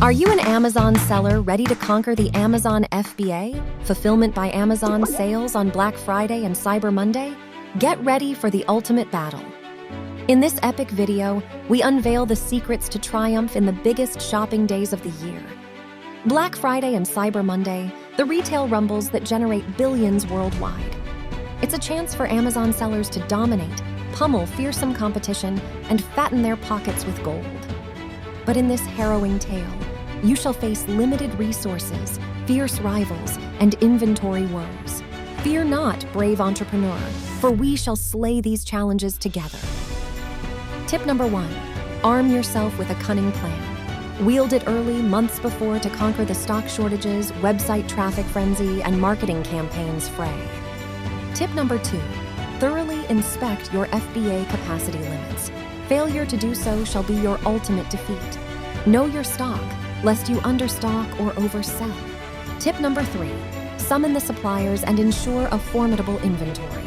Are you an Amazon seller ready to conquer the Amazon FBA, Fulfillment by Amazon sales on Black Friday and Cyber Monday? Get ready for the ultimate battle. In this epic video, we unveil the secrets to triumph in the biggest shopping days of the year. Black Friday and Cyber Monday, the retail rumbles that generate billions worldwide. It's a chance for Amazon sellers to dominate, pummel fearsome competition, and fatten their pockets with gold. But in this harrowing tale, you shall face limited resources, fierce rivals, and inventory woes. Fear not, brave entrepreneur, for we shall slay these challenges together. Tip number 1, arm yourself with a cunning plan. Wield it early, months before, to conquer the stock shortages, website traffic frenzy, and marketing campaigns fray. Tip number 2, thoroughly inspect your FBA capacity limits. Failure to do so shall be your ultimate defeat. Know your stock, lest you understock or oversell. Tip number 3, summon the suppliers and ensure a formidable inventory.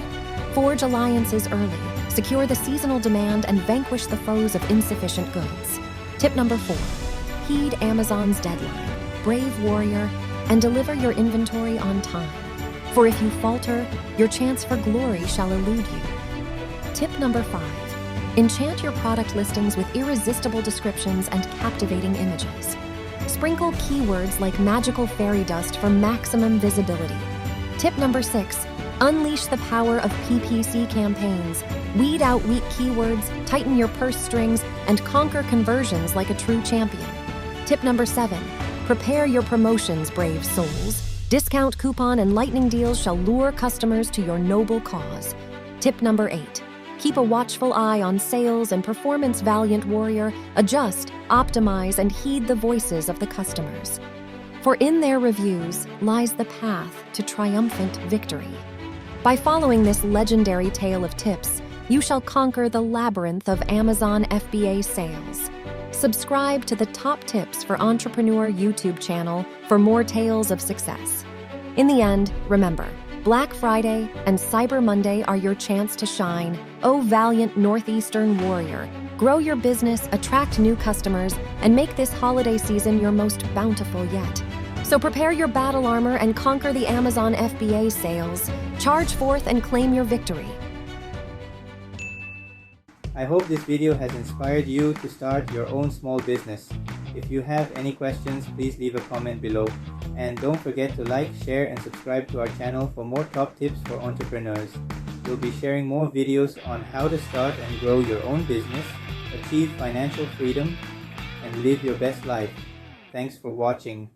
Forge alliances early, secure the seasonal demand, and vanquish the foes of insufficient goods. Tip number 4, heed Amazon's deadline, brave warrior, and deliver your inventory on time. For if you falter, your chance for glory shall elude you. Tip number 5, enchant your product listings with irresistible descriptions and captivating images. Sprinkle keywords like magical fairy dust for maximum visibility. Tip number 6, unleash the power of PPC campaigns. Weed out weak keywords, tighten your purse strings, and conquer conversions like a true champion. Tip number 7, prepare your promotions, brave souls. Discount coupon and lightning deals shall lure customers to your noble cause. Tip number 8, keep a watchful eye on sales and performance, valiant warrior. Adjust, optimize, and heed the voices of the customers. For in their reviews lies the path to triumphant victory. By following this legendary tale of tips, you shall conquer the labyrinth of Amazon FBA sales. Subscribe to the Top Tips for Entrepreneur YouTube channel for more tales of success. In the end, remember, Black Friday and Cyber Monday are your chance to shine. Oh, valiant Northeastern warrior, grow your business, attract new customers, and make this holiday season your most bountiful yet. So prepare your battle armor and conquer the Amazon FBA sales. Charge forth and claim your victory. I hope this video has inspired you to start your own small business. If you have any questions, please leave a comment below. And don't forget to like, share, and subscribe to our channel for more top tips for entrepreneurs. We'll be sharing more videos on how to start and grow your own business, achieve financial freedom, and live your best life. Thanks for watching.